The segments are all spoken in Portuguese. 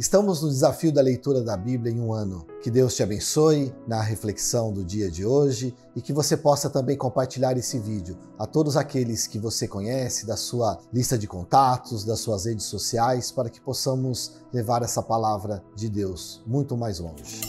Estamos no desafio da leitura da Bíblia em um ano. Que Deus te abençoe na reflexão do dia de hoje e que você possa também compartilhar esse vídeo a todos aqueles que você conhece, da sua lista de contatos, das suas redes sociais, para que possamos levar essa palavra de Deus muito mais longe.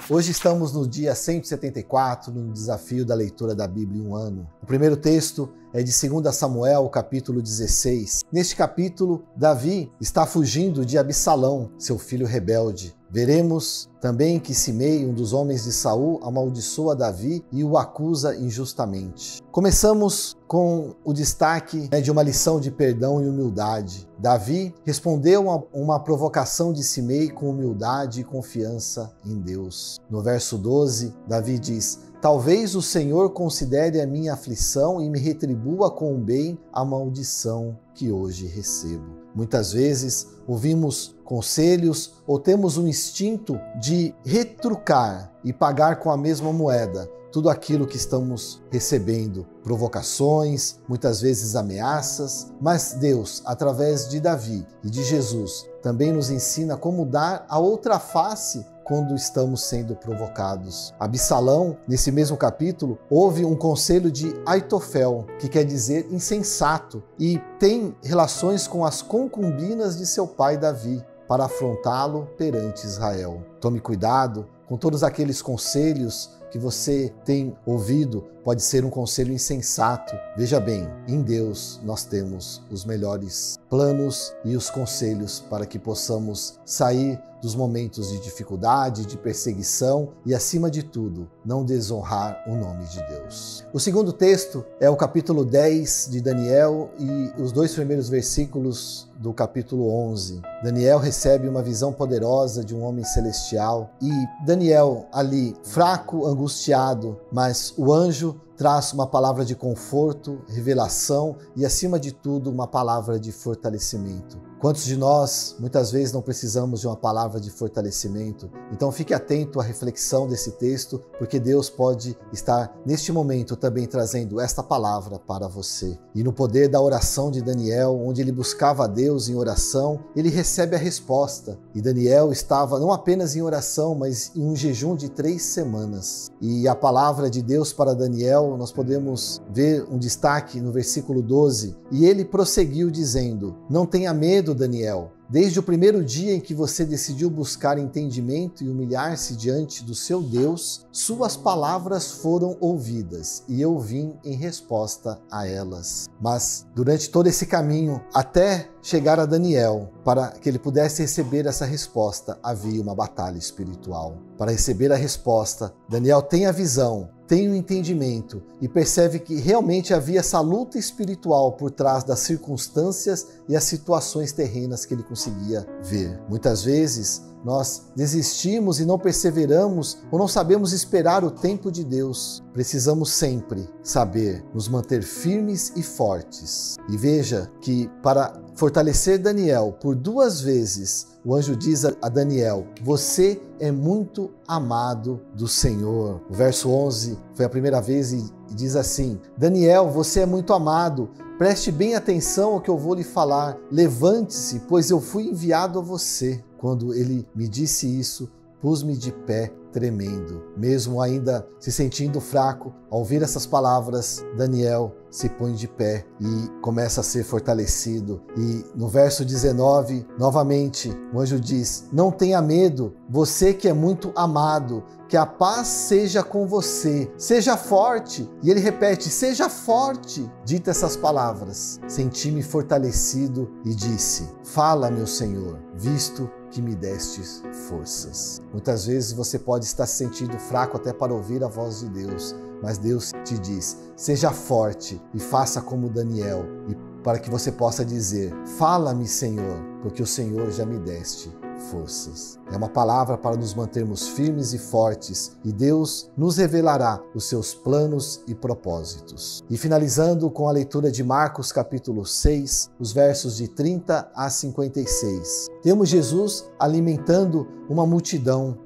Hoje estamos no dia 174, no desafio da leitura da Bíblia em um ano. O primeiro texto é de 2 Samuel, capítulo 16. Neste capítulo, Davi está fugindo de Absalão, seu filho rebelde. Veremos também que Simei, um dos homens de Saul, amaldiçoa Davi e o acusa injustamente. Começamos com o destaque de uma lição de perdão e humildade. Davi respondeu a uma provocação de Simei com humildade e confiança em Deus. No verso 12, Davi diz: talvez o Senhor considere a minha aflição e me retribua com o bem a maldição que hoje recebo. Muitas vezes ouvimos conselhos ou temos um instinto de retrucar e pagar com a mesma moeda tudo aquilo que estamos recebendo, provocações, muitas vezes ameaças, mas Deus, através de Davi e de Jesus, também nos ensina como dar a outra face quando estamos sendo provocados. Absalão, nesse mesmo capítulo, houve um conselho de Aitofel, que quer dizer insensato, e tem relações com as concubinas de seu pai Davi, para afrontá-lo perante Israel. Tome cuidado com todos aqueles conselhos que você tem ouvido, pode ser um conselho insensato. Veja bem, em Deus nós temos os melhores planos e os conselhos para que possamos sair dos momentos de dificuldade, de perseguição e, acima de tudo, não desonrar o nome de Deus. O segundo texto é o capítulo 10 de Daniel e os 2 primeiros versículos do capítulo 11. Daniel recebe uma visão poderosa de um homem celestial e Daniel ali, fraco, angustiado, mas o anjo traz uma palavra de conforto, revelação e, acima de tudo, uma palavra de fortalecimento. Quantos de nós, muitas vezes, não precisamos de uma palavra de fortalecimento? Então fique atento à reflexão desse texto, porque Deus pode estar, neste momento, também trazendo esta palavra para você. E no poder da oração de Daniel, onde ele buscava a Deus em oração, ele recebe a resposta. E Daniel estava não apenas em oração, mas em um jejum de 3 semanas. E a palavra de Deus para Daniel, nós podemos ver um destaque no versículo 12. E ele prosseguiu dizendo: não tenha medo, Daniel. Desde o primeiro dia em que você decidiu buscar entendimento e humilhar-se diante do seu Deus, suas palavras foram ouvidas e eu vim em resposta a elas. Mas durante todo esse caminho, até chegar a Daniel, para que ele pudesse receber essa resposta, havia uma batalha espiritual. Para receber a resposta, Daniel tem a visão, tem o entendimento e percebe que realmente havia essa luta espiritual por trás das circunstâncias e as situações terrenas que ele conseguia ver. Muitas vezes nós desistimos e não perseveramos ou não sabemos esperar o tempo de Deus. Precisamos sempre saber nos manter firmes e fortes. E veja que para fortalecer Daniel, por 2 vezes, o anjo diz a Daniel: você é muito amado do Senhor. O verso 11 foi a primeira vez e diz assim: Daniel, você é muito amado. Preste bem atenção ao que eu vou lhe falar. Levante-se, pois eu fui enviado a você. Quando ele me disse isso, pus-me de pé, tremendo. Mesmo ainda se sentindo fraco, ao ouvir essas palavras, Daniel se põe de pé e começa a ser fortalecido. E no verso 19, novamente, o anjo diz: não tenha medo, você que é muito amado, que a paz seja com você, seja forte. E ele repete: seja forte. Dita essas palavras, senti-me fortalecido e disse: fala, meu Senhor, visto que me destes forças. Muitas vezes você pode estar se sentindo fraco até para ouvir a voz de Deus, mas Deus te diz: seja forte e faça como Daniel, e para que você possa dizer: fala-me, Senhor, porque o Senhor já me deste forças. É uma palavra para nos mantermos firmes e fortes, e Deus nos revelará os seus planos e propósitos. E finalizando com a leitura de Marcos capítulo 6, os versos de 30 a 56. Temos Jesus alimentando uma multidão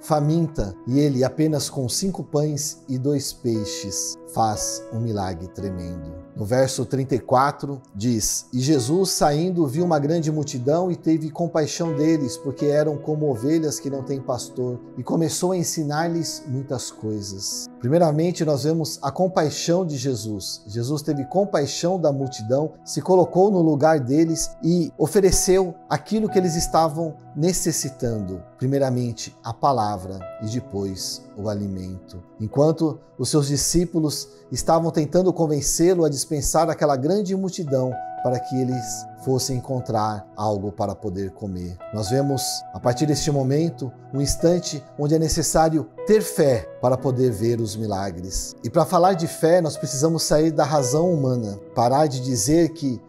faminta, e ele apenas com 5 pães e 2 peixes faz um milagre tremendo. No verso 34 diz: E Jesus, saindo, viu uma grande multidão e teve compaixão deles, porque eram como ovelhas que não têm pastor, e começou a ensinar-lhes muitas coisas. Primeiramente, nós vemos a compaixão de Jesus. Jesus teve compaixão da multidão, se colocou no lugar deles e ofereceu aquilo que eles estavam necessitando. Primeiramente, a palavra e depois o alimento. Enquanto os seus discípulos estavam tentando convencê-lo a dispensar aquela grande multidão para que eles fossem encontrar algo para poder comer. Nós vemos, a partir deste momento, um instante onde é necessário ter fé para poder ver os milagres. E para falar de fé, nós precisamos sair da razão humana, parar de dizer que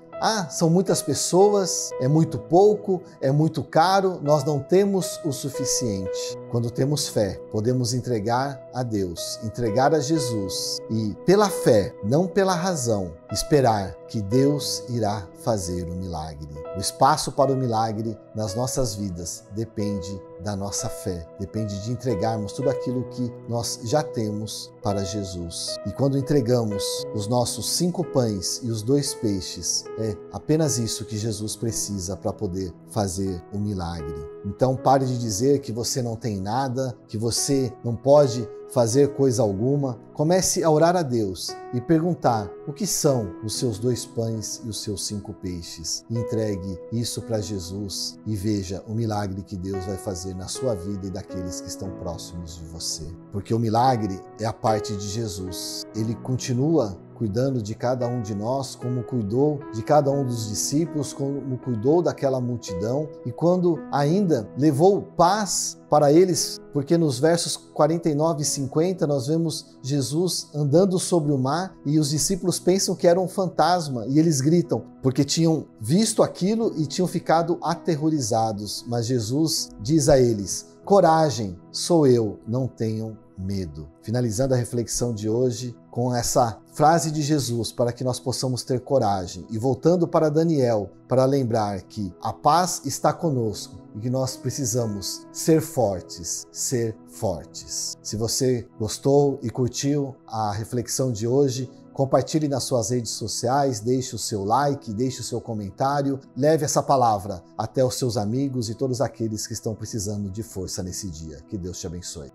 são muitas pessoas, é muito pouco, é muito caro, nós não temos o suficiente. Quando temos fé, podemos entregar a Deus, entregar a Jesus e, pela fé, não pela razão, esperar que Deus irá fazer o milagre. O espaço para o milagre nas nossas vidas depende da nossa fé, depende de entregarmos tudo aquilo que nós já temos para Jesus. E quando entregamos os nossos 5 pães e os 2 peixes, é apenas isso que Jesus precisa para poder fazer o milagre. Então pare de dizer que você não tem nada, que você não pode fazer coisa alguma. Comece a orar a Deus e perguntar o que são os seus 2 pães e os seus 5 peixes. E entregue isso para Jesus e veja o milagre que Deus vai fazer na sua vida e daqueles que estão próximos de você. Porque o milagre é a parte de Jesus. Ele continua cuidando de cada um de nós, como cuidou de cada um dos discípulos, como cuidou daquela multidão, e quando ainda levou paz para eles, porque nos versos 49 e 50 nós vemos Jesus andando sobre o mar e os discípulos pensam que era um fantasma e eles gritam, porque tinham visto aquilo e tinham ficado aterrorizados. Mas Jesus diz a eles: coragem, sou eu, não tenham medo. Finalizando a reflexão de hoje com essa frase de Jesus para que nós possamos ter coragem e voltando para Daniel para lembrar que a paz está conosco e que nós precisamos ser fortes, ser fortes. Se você gostou e curtiu a reflexão de hoje, compartilhe nas suas redes sociais, deixe o seu like, deixe o seu comentário, leve essa palavra até os seus amigos e todos aqueles que estão precisando de força nesse dia. Que Deus te abençoe.